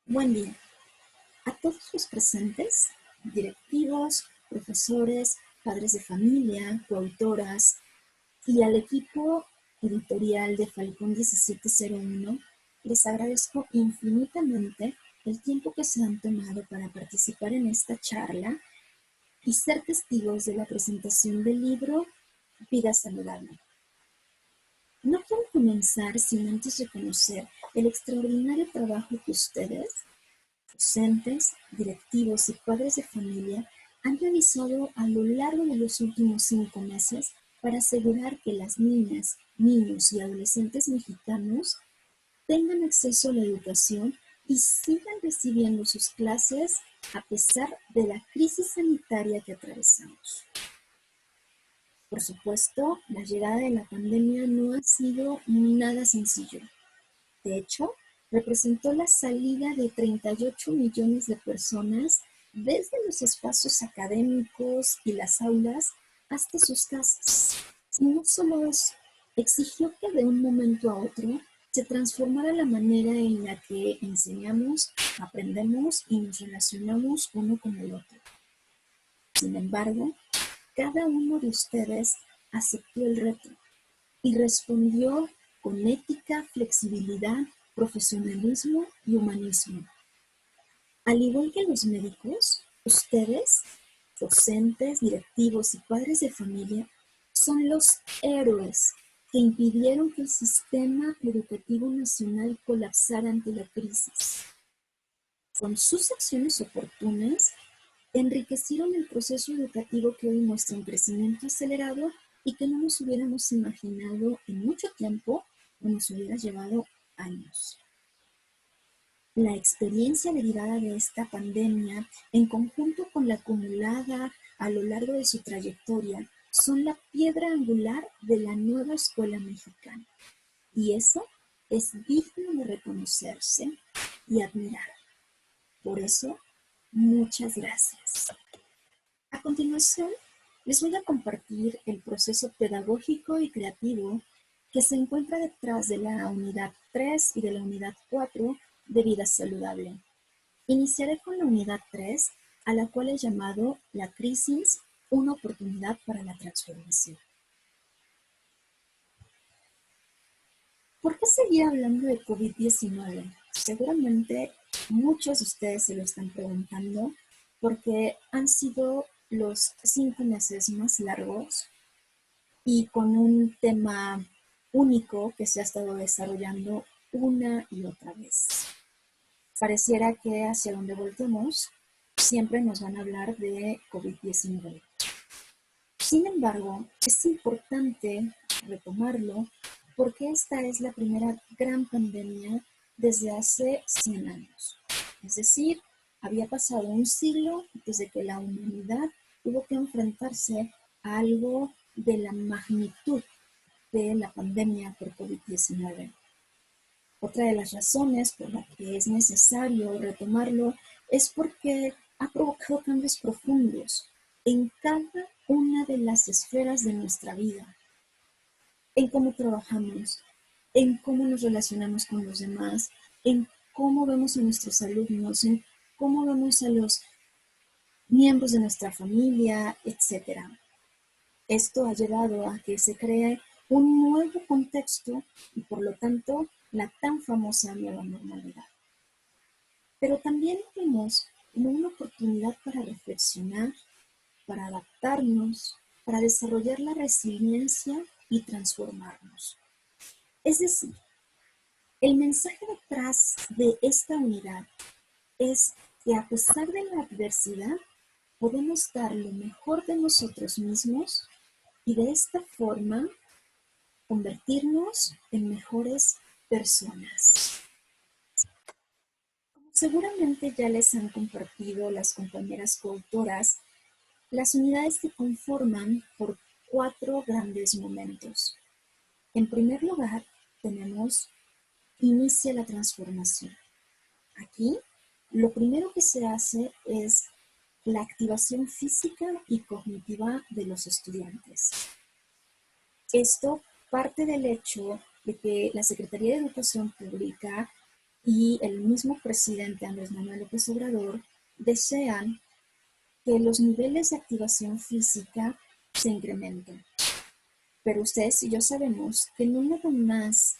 Buen día a todos los presentes, directivos, profesores, padres de familia, coautoras y al equipo editorial de Falcón 1701. Les agradezco infinitamente el tiempo que se han tomado para participar en esta charla y ser testigos de la presentación del libro Vida Saludable. No quiero comenzar sin antes reconocer el extraordinario trabajo que ustedes, docentes, directivos y padres de familia, han realizado a lo largo de los últimos 5 meses para asegurar que las niñas, niños y adolescentes mexicanos tengan acceso a la educación y sigan recibiendo sus clases a pesar de la crisis sanitaria que atravesamos. Por supuesto, la llegada de la pandemia no ha sido nada sencillo. De hecho, representó la salida de 38 millones de personas desde los espacios académicos y las aulas hasta sus casas. Y no solo eso, exigió que de un momento a otro se transformara la manera en la que enseñamos, aprendemos y nos relacionamos uno con el otro. Sin embargo, cada uno de ustedes aceptó el reto y respondió con ética, flexibilidad, profesionalismo y humanismo. Al igual que los médicos, ustedes, docentes, directivos y padres de familia, son los héroes que impidieron que el sistema educativo nacional colapsara ante la crisis. Con sus acciones oportunas, enriquecieron el proceso educativo que hoy muestra un crecimiento acelerado y que no nos hubiéramos imaginado en mucho tiempo o nos hubiera llevado años. La experiencia derivada de esta pandemia, en conjunto con la acumulada a lo largo de su trayectoria, son la piedra angular de la nueva escuela mexicana. Y eso es digno de reconocerse y admirar. Por eso, muchas gracias. A continuación, les voy a compartir el proceso pedagógico y creativo que se encuentra detrás de la unidad 3 y de la unidad 4 de Vida Saludable. Iniciaré con la unidad 3, a la cual he llamado La crisis, una oportunidad para la transformación. ¿Por qué seguir hablando de COVID-19? Seguramente muchos de ustedes se lo están preguntando porque han sido los 5 meses más largos y con un tema único que se ha estado desarrollando una y otra vez. Pareciera que hacia donde voltemos siempre nos van a hablar de COVID-19. Sin embargo, es importante retomarlo porque esta es la primera gran pandemia desde hace 100 años. Es decir, había pasado un siglo desde que la humanidad tuvo que enfrentarse a algo de la magnitud de la pandemia por COVID-19. Otra de las razones por las que es necesario retomarlo es porque ha provocado cambios profundos en cada una de las esferas de nuestra vida, en cómo trabajamos, en cómo nos relacionamos con los demás, en cómo vemos a nuestros alumnos, en cómo vemos a los miembros de nuestra familia, etc. Esto ha llevado a que se cree un nuevo contexto y por lo tanto la tan famosa nueva normalidad. Pero también vemos como una oportunidad para reflexionar, para adaptarnos, para desarrollar la resiliencia y transformarnos. Es decir, el mensaje detrás de esta unidad es que a pesar de la adversidad, podemos dar lo mejor de nosotros mismos y de esta forma convertirnos en mejores personas. Como seguramente ya les han compartido las compañeras coautoras, las unidades se conforman por 4 grandes momentos. En primer lugar, tenemos inicia la transformación. Aquí, lo primero que se hace es la activación física y cognitiva de los estudiantes. Esto parte del hecho de que la Secretaría de Educación Pública y el mismo presidente Andrés Manuel López Obrador desean que los niveles de activación física se incrementen. Pero ustedes y yo sabemos que no nada más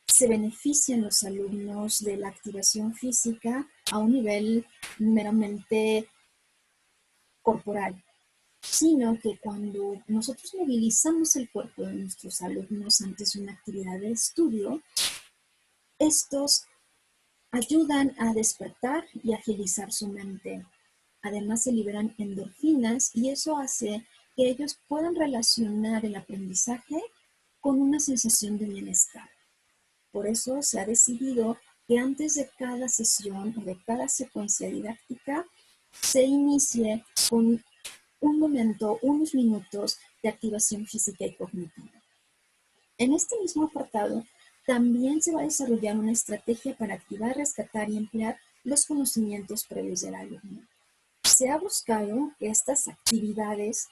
se benefician los alumnos de la activación física a un nivel meramente corporal, sino que cuando nosotros movilizamos el cuerpo de nuestros alumnos antes de una actividad de estudio, estos ayudan a despertar y agilizar su mente. Además, se liberan endorfinas y eso hace que ellos puedan relacionar el aprendizaje con una sensación de bienestar. Por eso se ha decidido que antes de cada sesión o de cada secuencia didáctica se inicie con un momento, unos minutos de activación física y cognitiva. En este mismo apartado, también se va a desarrollar una estrategia para activar, rescatar y emplear los conocimientos previos del alumno. Se ha buscado que estas actividades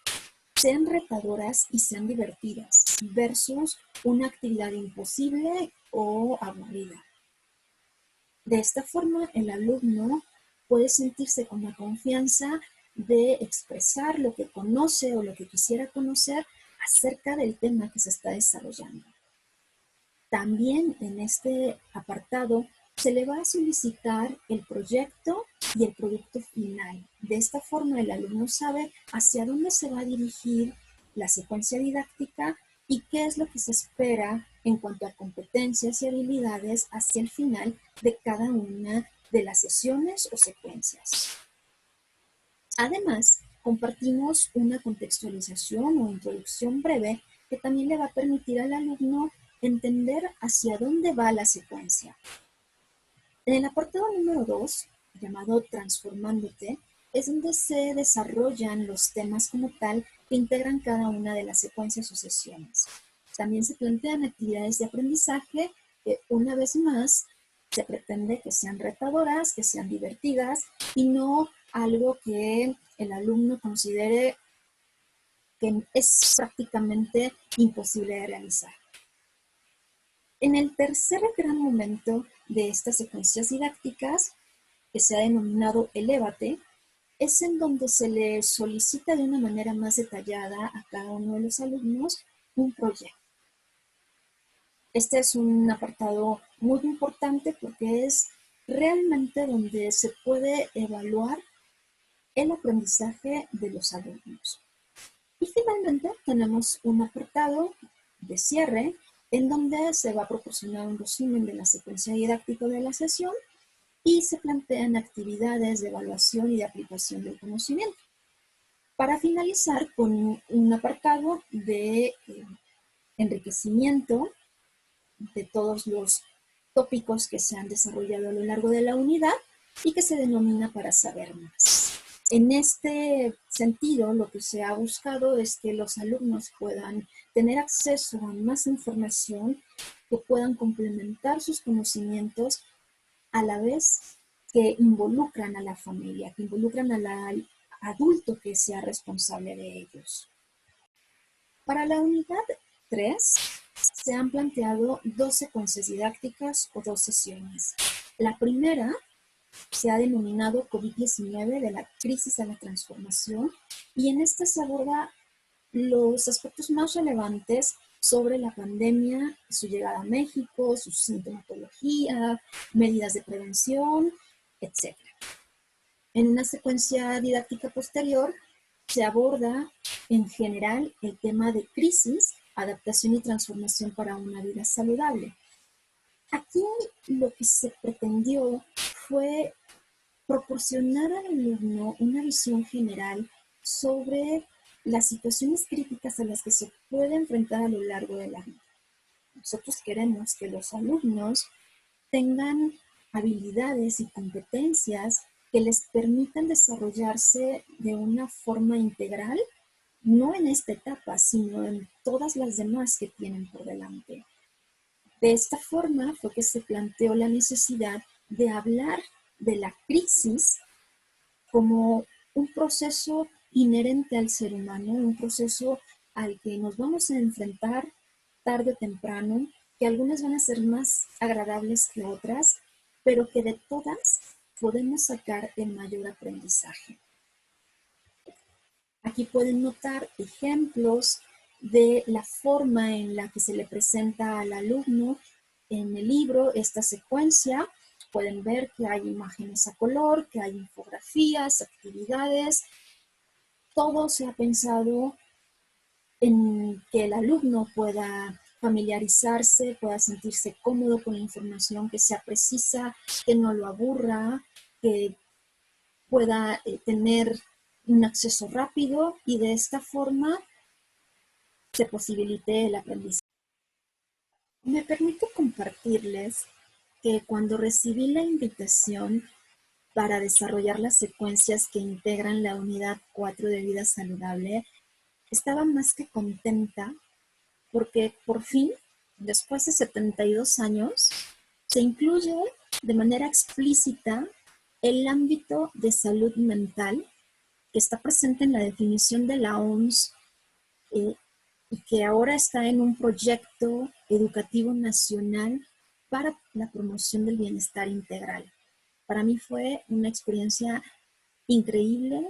sean retadoras y sean divertidas versus una actividad imposible o aburrida. De esta forma, el alumno puede sentirse con la confianza de expresar lo que conoce o lo que quisiera conocer acerca del tema que se está desarrollando. También en este apartado se le va a solicitar el proyecto y el producto final. De esta forma, el alumno sabe hacia dónde se va a dirigir la secuencia didáctica y qué es lo que se espera en cuanto a competencias y habilidades hacia el final de cada una de las sesiones o secuencias. Además, compartimos una contextualización o introducción breve que también le va a permitir al alumno entender hacia dónde va la secuencia. En el apartado número 2, llamado Transformándote, es donde se desarrollan los temas como tal que integran cada una de las secuencias o sesiones. También se plantean actividades de aprendizaje que, una vez más, se pretende que sean retadoras, que sean divertidas y no algo que el alumno considere que es prácticamente imposible de realizar. En el tercer gran momento de estas secuencias didácticas, que se ha denominado Elévate, es en donde se le solicita de una manera más detallada a cada uno de los alumnos un proyecto. Este es un apartado muy importante porque es realmente donde se puede evaluar el aprendizaje de los alumnos. Y finalmente tenemos un apartado de cierre en donde se va a proporcionar un resumen de la secuencia didáctica de la sesión y se plantean actividades de evaluación y de aplicación del conocimiento. Para finalizar con un apartado de enriquecimiento de todos los tópicos que se han desarrollado a lo largo de la unidad y que se denomina para saber más. En este sentido, lo que se ha buscado es que los alumnos puedan tener acceso a más información, que puedan complementar sus conocimientos a la vez que involucran a la familia, que involucran al adulto que sea responsable de ellos. Para la unidad 3 se han planteado dos secuencias didácticas o dos sesiones. La primera se ha denominado COVID-19, de la crisis a la transformación, y en esta se aborda los aspectos más relevantes sobre la pandemia, su llegada a México, su sintomatología, medidas de prevención, etc. En una secuencia didáctica posterior se aborda en general el tema de crisis, adaptación y transformación para una vida saludable. Aquí lo que se pretendió fue proporcionar al alumno una visión general sobre las situaciones críticas a las que se puede enfrentar a lo largo de la vida. Nosotros queremos que los alumnos tengan habilidades y competencias que les permitan desarrollarse de una forma integral, no en esta etapa, sino en todas las demás que tienen por delante. De esta forma fue que se planteó la necesidad de hablar de la crisis como un proceso inherente al ser humano, un proceso al que nos vamos a enfrentar tarde o temprano que algunas van a ser más agradables que otras, pero que de todas podemos sacar el mayor aprendizaje. Aquí pueden notar ejemplos de la forma en la que se le presenta al alumno en el libro esta secuencia. Pueden ver que hay imágenes a color, que hay infografías, actividades. Todo se ha pensado en que el alumno pueda familiarizarse, pueda sentirse cómodo con la información, que sea precisa, que no lo aburra, que pueda tener un acceso rápido y de esta forma se posibilite el aprendizaje. Me permito compartirles que cuando recibí la invitación para desarrollar las secuencias que integran la unidad 4 de vida saludable, estaba más que contenta porque por fin, después de 72 años, se incluye de manera explícita el ámbito de salud mental que está presente en la definición de la OMS y que ahora está en un proyecto educativo nacional para la promoción del bienestar integral. Para mí fue una experiencia increíble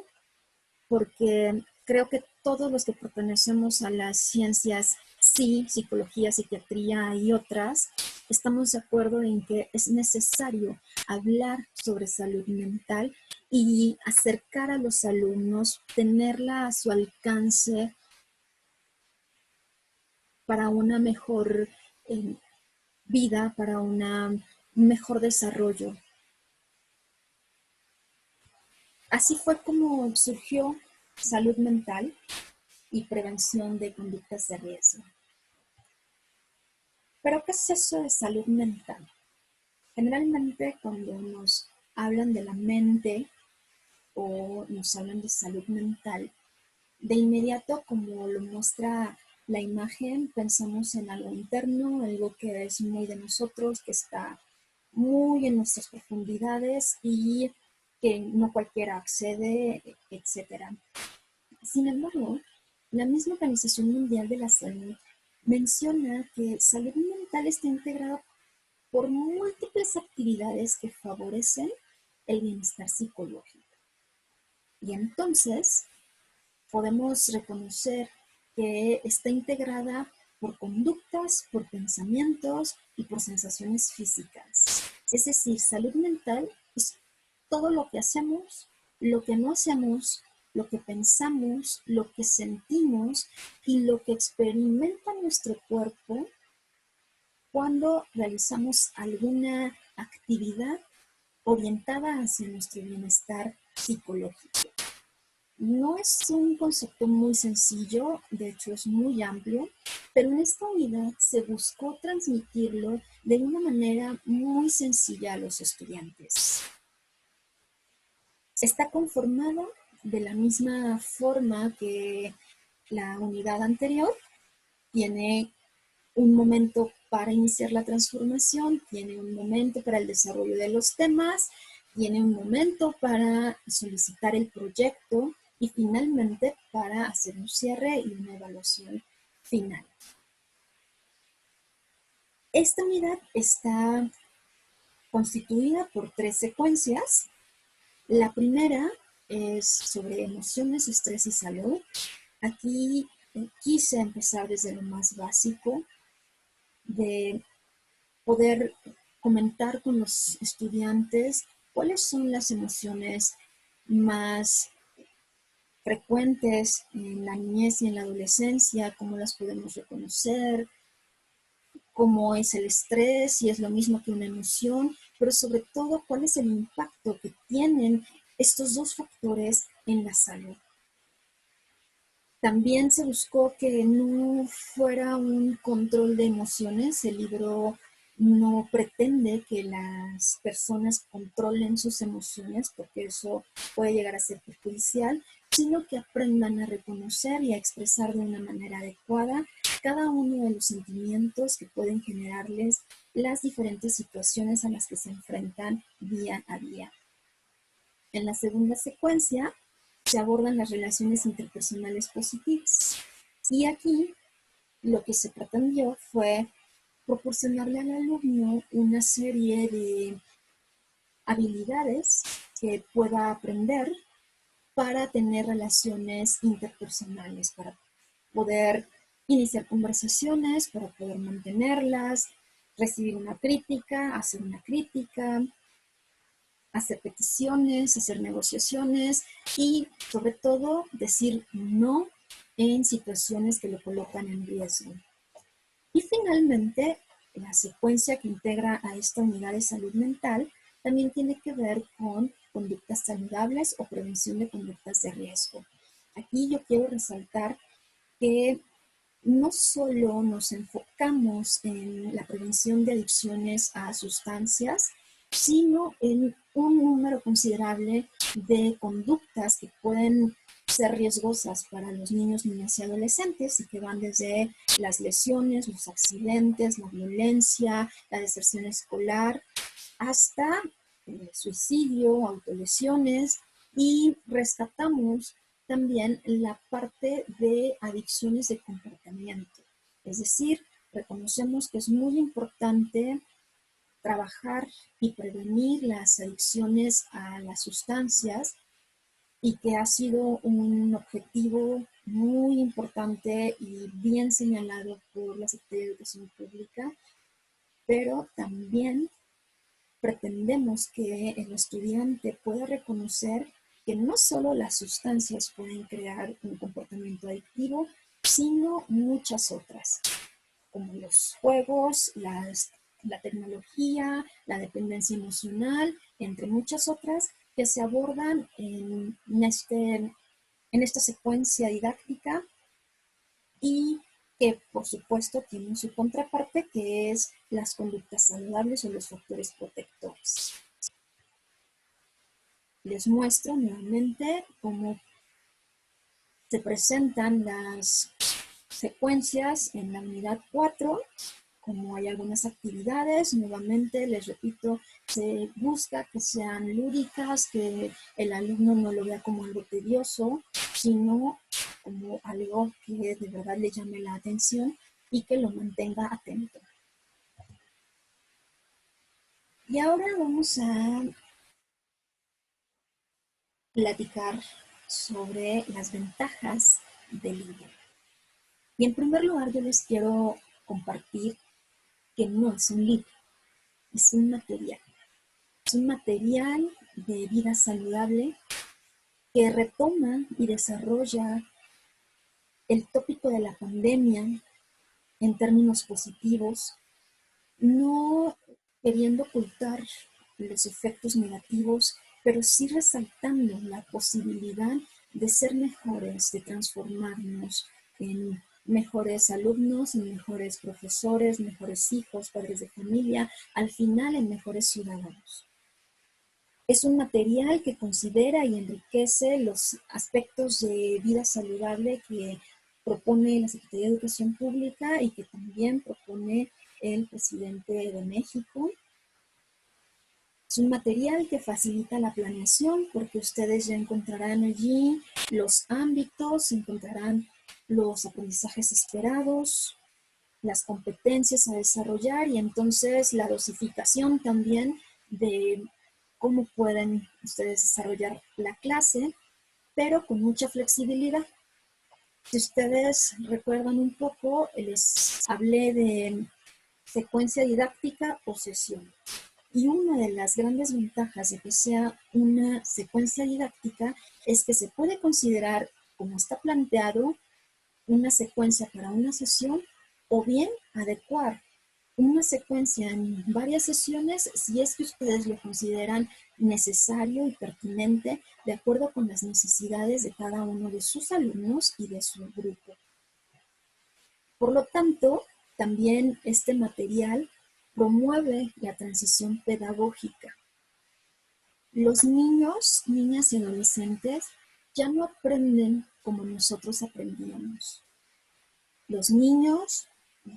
porque creo que todos los que pertenecemos a las ciencias, sí, psicología, psiquiatría y otras, estamos de acuerdo en que es necesario hablar sobre salud mental y acercar a los alumnos, tenerla a su alcance para una mejor vida, para un mejor desarrollo. Así fue como surgió salud mental y prevención de conductas de riesgo. ¿Pero qué es eso de salud mental? Generalmente cuando nos hablan de la mente o nos hablan de salud mental, de inmediato, como lo muestra la imagen, pensamos en algo interno, algo que es muy de nosotros, que está muy en nuestras profundidades y que no cualquiera accede, etc. Sin embargo, la misma Organización Mundial de la Salud menciona que salud mental está integrada por múltiples actividades que favorecen el bienestar psicológico. Y entonces podemos reconocer que está integrada por conductas, por pensamientos y por sensaciones físicas. Es decir, salud mental es todo lo que hacemos, lo que no hacemos, lo que pensamos, lo que sentimos y lo que experimenta nuestro cuerpo cuando realizamos alguna actividad orientada hacia nuestro bienestar psicológico. No es un concepto muy sencillo, de hecho es muy amplio, pero en esta unidad se buscó transmitirlo de una manera muy sencilla a los estudiantes. Está conformado de la misma forma que la unidad anterior. Tiene un momento para iniciar la transformación, tiene un momento para el desarrollo de los temas, tiene un momento para solicitar el proyecto y finalmente para hacer un cierre y una evaluación final. Esta unidad está constituida por 3 secuencias. La primera es sobre emociones, estrés y salud. Aquí quise empezar desde lo más básico, de poder comentar con los estudiantes cuáles son las emociones más frecuentes en la niñez y en la adolescencia, cómo las podemos reconocer, cómo es el estrés, si es lo mismo que una emoción, pero sobre todo cuál es el impacto que tienen estos dos factores en la salud. También se buscó que no fuera un control de emociones. El libro no pretende que las personas controlen sus emociones, porque eso puede llegar a ser perjudicial, sino que aprendan a reconocer y a expresar de una manera adecuada cada uno de los sentimientos que pueden generarles las diferentes situaciones a las que se enfrentan día a día. En la segunda secuencia se abordan las relaciones interpersonales positivas. Y aquí lo que se pretendió fue proporcionarle al alumno una serie de habilidades que pueda aprender para tener relaciones interpersonales, para poder iniciar conversaciones, para poder mantenerlas, recibir una crítica, hacer peticiones, hacer negociaciones y sobre todo decir no en situaciones que lo colocan en riesgo. Y finalmente, la secuencia que integra a esta unidad de salud mental también tiene que ver con conductas saludables o prevención de conductas de riesgo. Aquí yo quiero resaltar que no solo nos enfocamos en la prevención de adicciones a sustancias, sino en un número considerable de conductas que pueden ser riesgosas para los niños, niñas y adolescentes y que van desde las lesiones, los accidentes, la violencia, la deserción escolar, hasta suicidio, autolesiones, y rescatamos también la parte de adicciones de comportamiento. Es decir, reconocemos que es muy importante trabajar y prevenir las adicciones a las sustancias y que ha sido un objetivo muy importante y bien señalado por la Secretaría de Educación Pública, pero también pretendemos que el estudiante pueda reconocer que no solo las sustancias pueden crear un comportamiento adictivo, sino muchas otras, como los juegos, la tecnología, la dependencia emocional, entre muchas otras que se abordan en esta secuencia didáctica y que por supuesto tienen su contraparte, que es las conductas saludables o los factores protectores. Les muestro nuevamente cómo se presentan las secuencias en la unidad 4, como hay algunas actividades. Nuevamente les repito, se busca que sean lúdicas, que el alumno no lo vea como algo tedioso, sino como algo que de verdad le llame la atención y que lo mantenga atento. Y ahora vamos a platicar sobre las ventajas del libro. Y en primer lugar yo les quiero compartir que no es un libro, es un material. Es un material de vida saludable que retoma y desarrolla el tópico de la pandemia en términos positivos, no queriendo ocultar los efectos negativos, pero sí resaltando la posibilidad de ser mejores, de transformarnos en mejores alumnos, en mejores profesores, mejores hijos, padres de familia, al final en mejores ciudadanos. Es un material que considera y enriquece los aspectos de vida saludable que propone la Secretaría de Educación Pública y que también propone el presidente de México. Es un material que facilita la planeación porque ustedes ya encontrarán allí los ámbitos, encontrarán los aprendizajes esperados, las competencias a desarrollar y entonces la dosificación también de cómo pueden ustedes desarrollar la clase, pero con mucha flexibilidad. Si ustedes recuerdan un poco, les hablé de secuencia didáctica o sesión. Y una de las grandes ventajas de que sea una secuencia didáctica es que se puede considerar, como está planteado, una secuencia para una sesión o bien adecuar una secuencia en varias sesiones si es que ustedes lo consideran necesario y pertinente de acuerdo con las necesidades de cada uno de sus alumnos y de su grupo. Por lo tanto, también este material promueve la transición pedagógica. Los niños, niñas y adolescentes ya no aprenden como nosotros aprendíamos. Los niños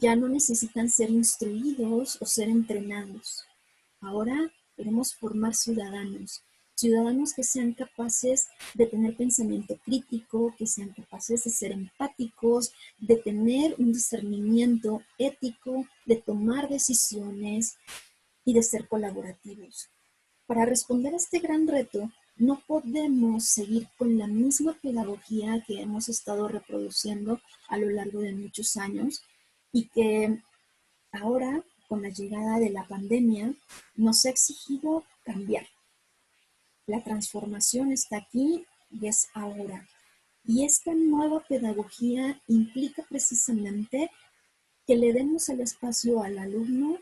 ya no necesitan ser instruidos o ser entrenados. Ahora queremos formar ciudadanos, ciudadanos que sean capaces de tener pensamiento crítico, que sean capaces de ser empáticos, de tener un discernimiento ético, de tomar decisiones y de ser colaborativos. Para responder a este gran reto, no podemos seguir con la misma pedagogía que hemos estado reproduciendo a lo largo de muchos años y que ahora, con la llegada de la pandemia, nos ha exigido cambiar. La transformación está aquí y es ahora. Y esta nueva pedagogía implica precisamente que le demos el espacio al alumno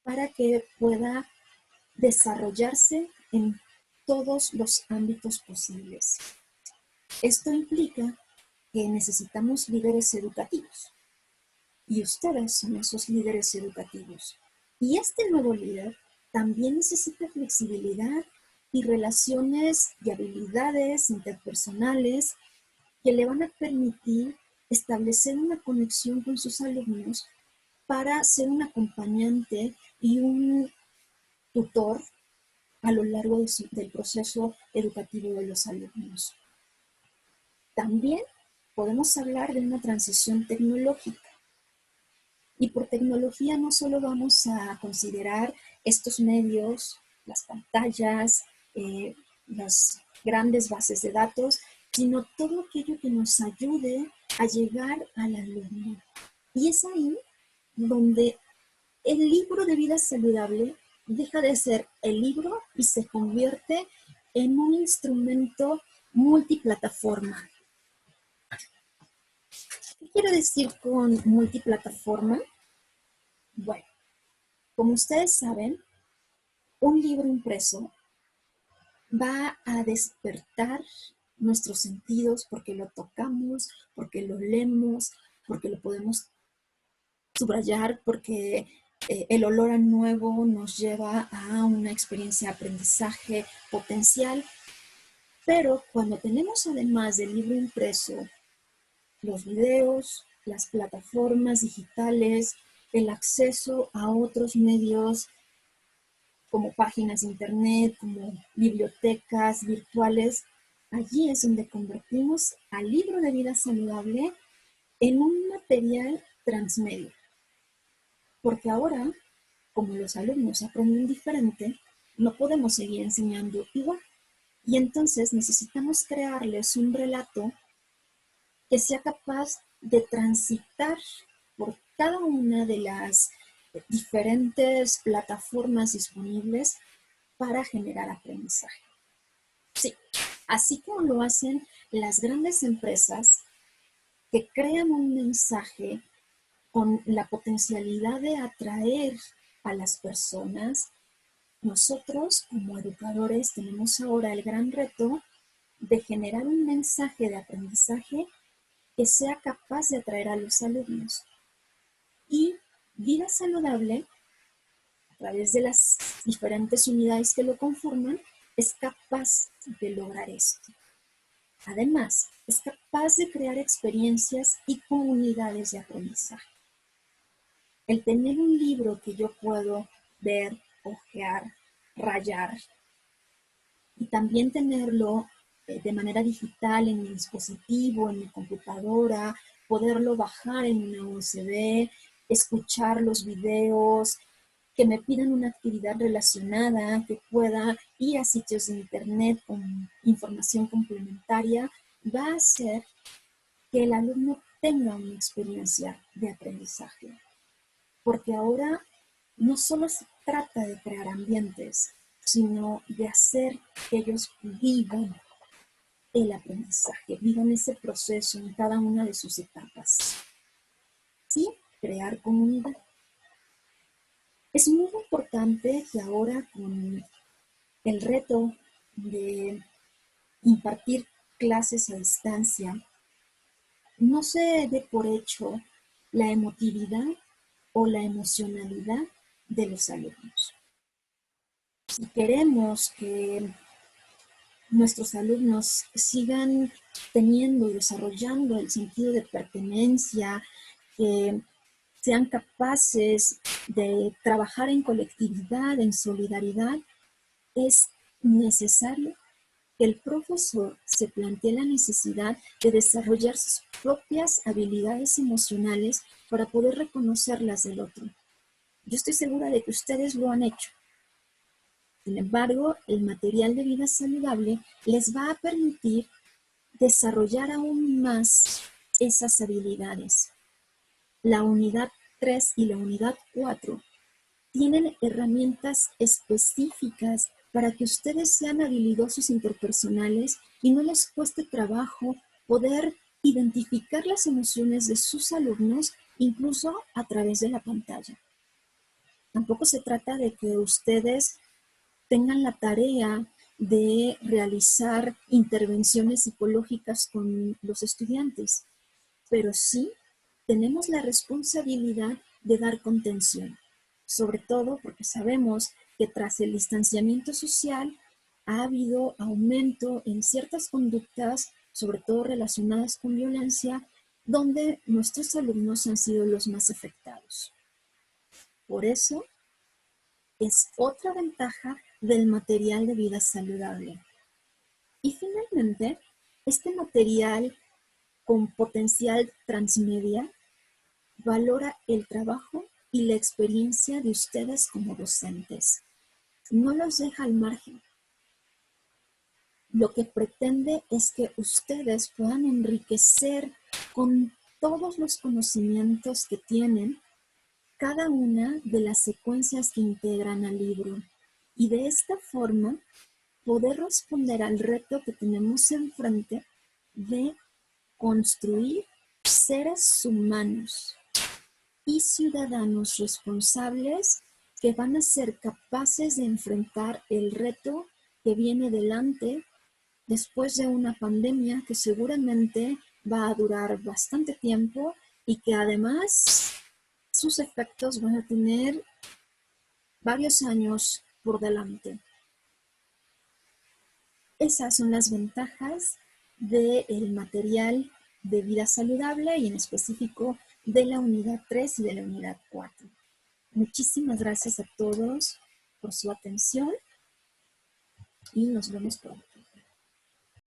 para que pueda desarrollarse en todos los ámbitos posibles. Esto implica que necesitamos líderes educativos y ustedes son esos líderes educativos. Y este nuevo líder también necesita flexibilidad y relaciones y habilidades interpersonales que le van a permitir establecer una conexión con sus alumnos para ser un acompañante y un tutor a lo largo del proceso educativo de los alumnos. También podemos hablar de una transición tecnológica. Y por tecnología no solo vamos a considerar estos medios, las pantallas, las grandes bases de datos, sino todo aquello que nos ayude a llegar al alumno. Y es ahí donde el libro de vida saludable deja de ser el libro y se convierte en un instrumento multiplataforma. ¿Qué quiero decir con multiplataforma? Bueno, como ustedes saben, un libro impreso va a despertar nuestros sentidos porque lo tocamos, porque lo leemos, porque lo podemos subrayar, porque el olor a nuevo nos lleva a una experiencia de aprendizaje potencial. Pero cuando tenemos además del libro impreso, los videos, las plataformas digitales, el acceso a otros medios como páginas de internet, como bibliotecas virtuales, allí es donde convertimos al libro de vida saludable en un material transmedia. Porque ahora, como los alumnos aprenden diferente, no podemos seguir enseñando igual. Y entonces necesitamos crearles un relato que sea capaz de transitar por cada una de las diferentes plataformas disponibles para generar aprendizaje. Sí, así como lo hacen las grandes empresas que crean un mensaje con la potencialidad de atraer a las personas, nosotros como educadores tenemos ahora el gran reto de generar un mensaje de aprendizaje que sea capaz de atraer a los alumnos. Y Vida Saludable, a través de las diferentes unidades que lo conforman, es capaz de lograr esto. Además, es capaz de crear experiencias y comunidades de aprendizaje. El tener un libro que yo puedo ver, hojear, rayar, y también tenerlo de manera digital en mi dispositivo, en mi computadora, poderlo bajar en una USB, escuchar los videos, que me pidan una actividad relacionada, que pueda ir a sitios de internet con información complementaria, va a hacer que el alumno tenga una experiencia de aprendizaje. Porque ahora no solo se trata de crear ambientes, sino de hacer que ellos vivan el aprendizaje, vivan ese proceso en cada una de sus etapas. Y crear comunidad. Es muy importante que ahora con el reto de impartir clases a distancia, no se dé por hecho la emotividad o la emocionalidad de los alumnos. Si queremos que nuestros alumnos sigan teniendo y desarrollando el sentido de pertenencia, que sean capaces de trabajar en colectividad, en solidaridad, es necesario que el profesor se plantee la necesidad de desarrollar sus propias habilidades emocionales para poder reconocer las del otro. Yo estoy segura de que ustedes lo han hecho. Sin embargo, el material de vida saludable les va a permitir desarrollar aún más esas habilidades. La unidad 3 y la unidad 4 tienen herramientas específicas para que ustedes sean habilidosos interpersonales y no les cueste trabajo poder identificar las emociones de sus alumnos, incluso a través de la pantalla. Tampoco se trata de que ustedes tengan la tarea de realizar intervenciones psicológicas con los estudiantes, pero sí tenemos la responsabilidad de dar contención, sobre todo porque sabemos que tras el distanciamiento social ha habido aumento en ciertas conductas, sobre todo relacionadas con violencia, donde nuestros alumnos han sido los más afectados. Por eso, es otra ventaja del material de vida saludable. Y finalmente, este material con potencial transmedia valora el trabajo y la experiencia de ustedes como docentes. No los deja al margen. Lo que pretende es que ustedes puedan enriquecer con todos los conocimientos que tienen cada una de las secuencias que integran al libro y de esta forma poder responder al reto que tenemos enfrente de construir seres humanos y ciudadanos responsables que van a ser capaces de enfrentar el reto que viene delante después de una pandemia que seguramente va a durar bastante tiempo y que además sus efectos van a tener varios años por delante. Esas son las ventajas del material de vida saludable y en específico de la unidad 3 y de la unidad 4. Muchísimas gracias a todos por su atención y nos vemos pronto.